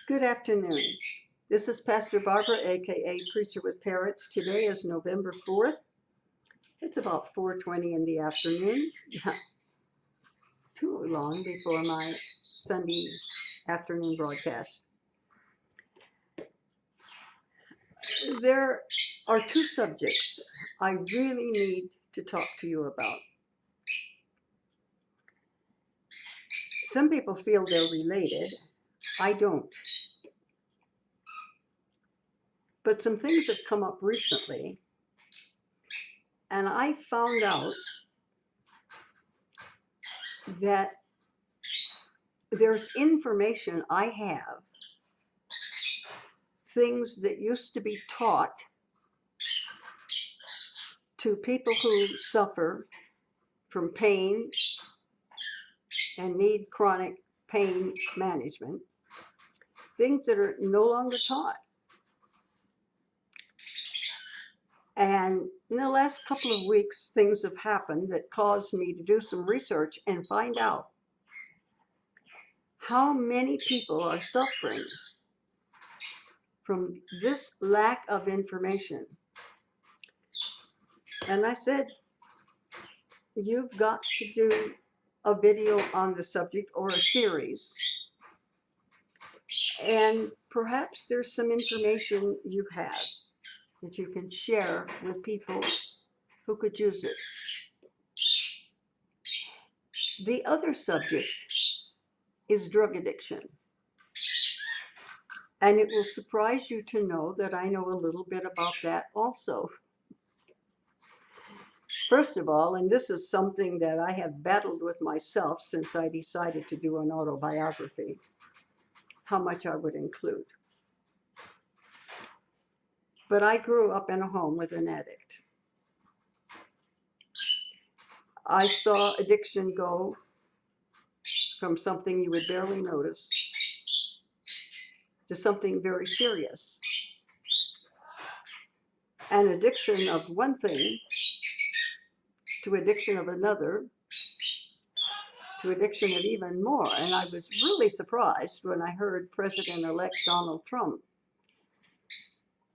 Good afternoon. This is Pastor Barbara, aka Preacher with Parrots. Today is November 4th. It's about 4:20 in the afternoon. Not too long before my Sunday afternoon broadcast. There are two subjects I really need to talk to you about. Some people feel they're related. I don't. But some things have come up recently, and I found out that there's information I have, things that used to be taught to people who suffer from pain and need chronic pain management, things that are no longer taught. And in the last couple of weeks, things have happened that caused me to do some research and find out how many people are suffering from this lack of information. And I said, you've got to do a video on the subject or a series. And perhaps there's some information you have that you can share with people who could use it. The other subject is drug addiction. And it will surprise you to know that I know a little bit about that also. First of all, and this is something that I have battled with myself since I decided to do an autobiography, how much I would include. But I grew up in a home with an addict. I saw addiction go from something you would barely notice to something very serious. And addiction of one thing to addiction of another to addiction of even more. And I was really surprised when I heard President-elect Donald Trump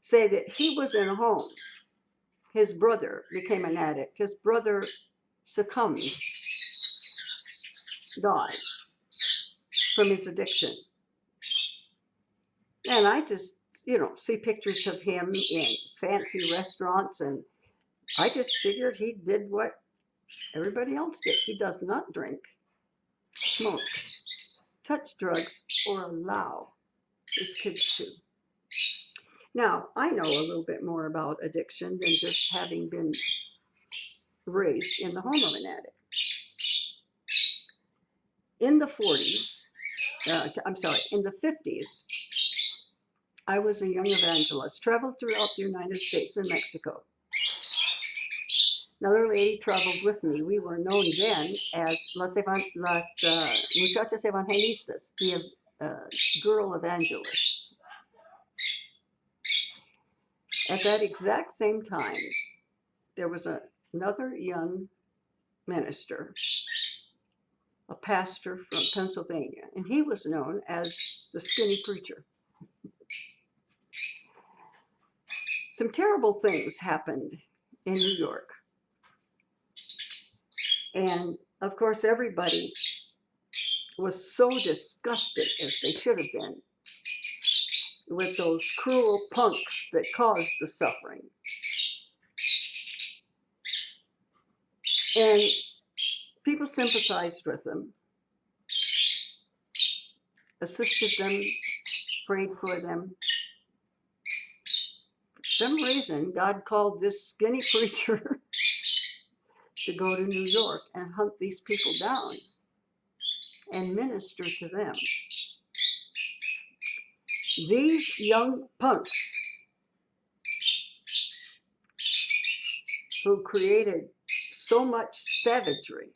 say that he was in a home. His brother became an addict. His brother succumbed, died from his addiction. And I just, see pictures of him in fancy restaurants, and I just figured he did what everybody else did. He does not drink, smoke, touch drugs, or allow his kids to. Now, I know a little bit more about addiction than just having been raised in the home of an addict. In the 50s, I was a young evangelist, traveled throughout the United States and Mexico. Another lady traveled with me. We were known then as las muchachas evangelistas, the girl evangelists. At that exact same time, there was another young minister, a pastor from Pennsylvania, and he was known as the skinny preacher. Some terrible things happened in New York. And of course, everybody was so disgusted, as they should have been, with those cruel punks that caused the suffering. And people sympathized with them, assisted them, prayed for them. For some reason, God called this skinny preacher to go to New York and hunt these people down and minister to them. These young punks who created so much savagery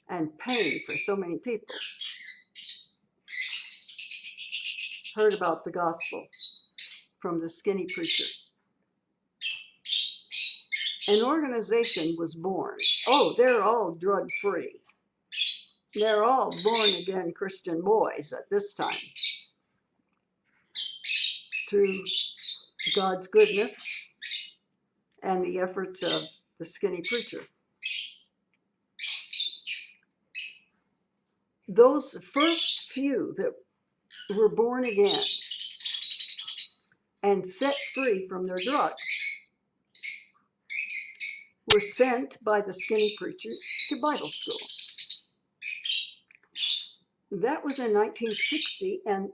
and pain for so many people heard about the gospel from the skinny preacher. An organization was born. Oh, they're all drug-free. They're all born-again Christian boys at this time, through God's goodness and the efforts of the skinny preacher. Those first few that were born again and set free from their drugs were sent by the skinny preacher to Bible school. That was in 1960, and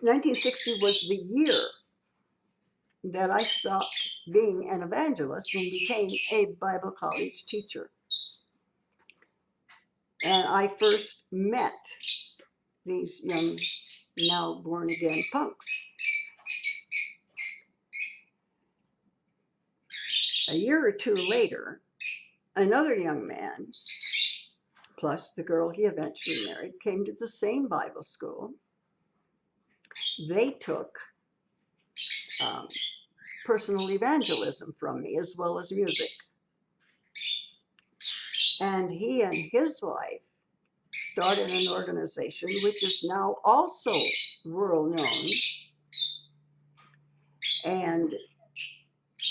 1960 was the year that I stopped being an evangelist and became a Bible college teacher. And I first met these young, now born-again punks. A year or two later, another young man, plus the girl he eventually married, came to the same Bible school. They took personal evangelism from me as well as music. And he and his wife started an organization which is now also world known. And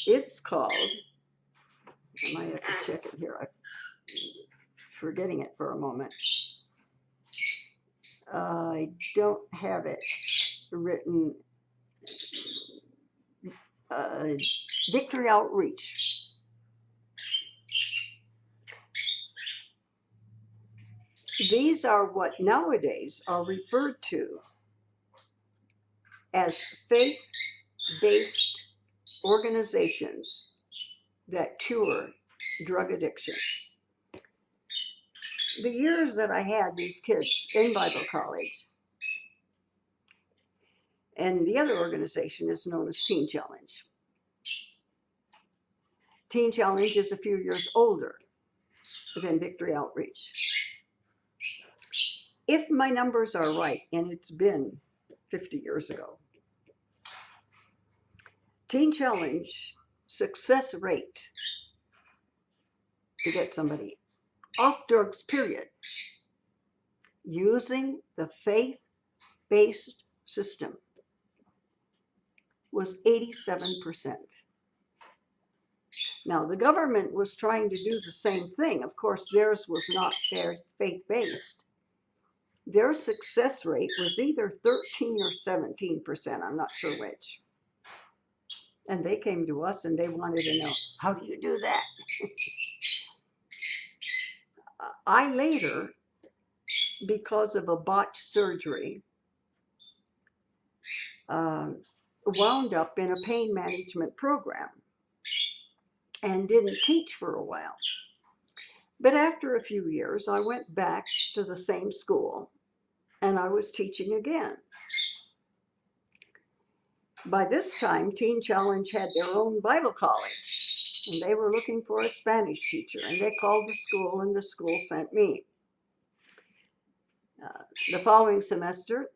it's called, I might have to check it here, I'm forgetting it for a moment. I don't have it written. Victory Outreach. These are what nowadays are referred to as faith-based organizations that cure drug addiction. The years that I had these kids in Bible college, and the other organization is known as Teen Challenge. Teen Challenge is a few years older than Victory Outreach. If my numbers are right, and it's been 50 years ago, Teen Challenge success rate to get somebody off drugs, period, using the faith-based system was 87%. Now, the government was trying to do the same thing. Of course, theirs was not faith-based. Their success rate was either 13 or 17%. I'm not sure which. And they came to us and they wanted to know, how do you do that? I later, because of a botched surgery, wound up in a pain management program and didn't teach for a while. But after a few years, I went back to the same school and I was teaching again. By this time, Teen Challenge had their own Bible college, and they were looking for a Spanish teacher, and they called the school, and the school sent me. The following semester,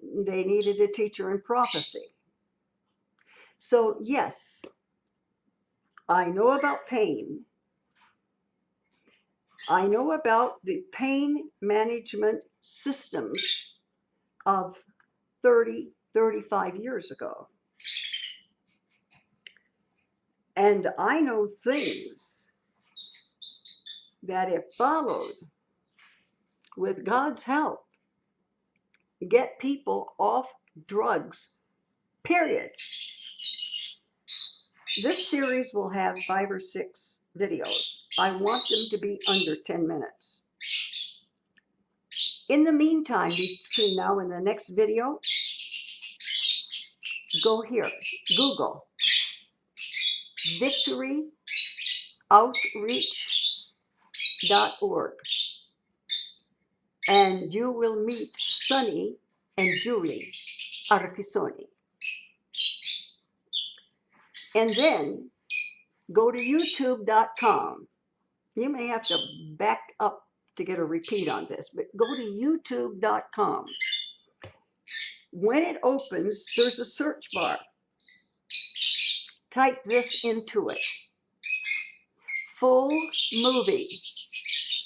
they needed a teacher in prophecy. So yes, I know about pain. I know about the pain management systems of 30, 35 years ago. And I know things that, if followed with God's help, get people off drugs, period. This series will have 5 or 6 videos. I want them to be under 10 minutes. In the meantime, between now and the next video, go here, Google victoryoutreach.org, and you will meet Sonny and Julie Arquisoni. And then go to youtube.com. You may have to back up to get a repeat on this, but go to youtube.com. When it opens, there's a search bar. Type this into it: full movie,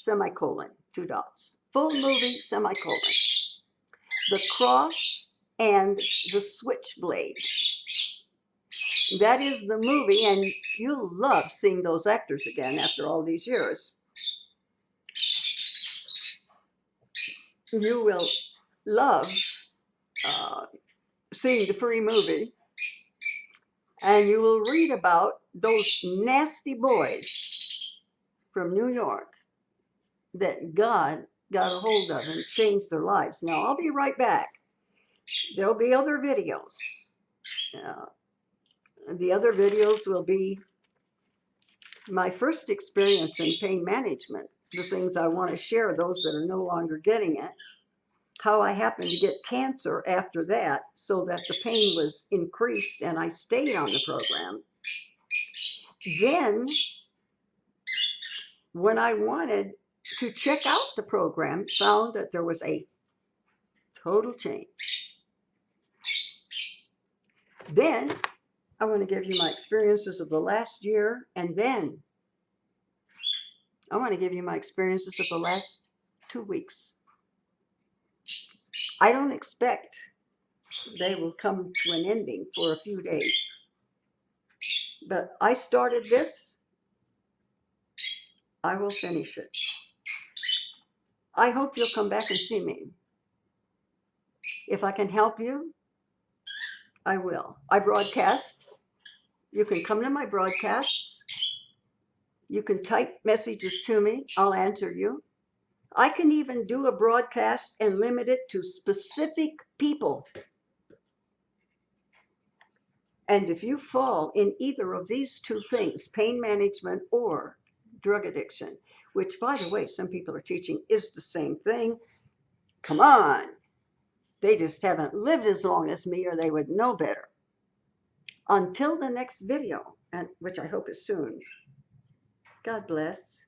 semicolon. 2 dots. Full movie, semicolon. The Cross and the Switchblade. That is the movie, and you'll love seeing those actors again after all these years. You will love seeing the free movie, and you will read about those nasty boys from New York that God got a hold of and changed their lives. Now, I'll be right back. There'll be other videos. The other videos will be my first experience in pain management, the things I want to share, those that are no longer getting it, how I happened to get cancer after that so that the pain was increased and I stayed on the program. Then, when I wanted to check out the program, found that there was a total change. Then, I want to give you my experiences of the last year, and then I want to give you my experiences of the last 2 weeks. I don't expect they will come to an ending for a few days. But I started this, I will finish it. I hope you'll come back and see me. If I can help you, I will. I broadcast. You can come to my broadcasts. You can type messages to me. I'll answer you. I can even do a broadcast and limit it to specific people. And if you fall in either of these 2 things, pain management or drug addiction, which, by the way, some people are teaching is the same thing, come on. They just haven't lived as long as me, or they would know better. Until the next video, and which I hope is soon, God bless.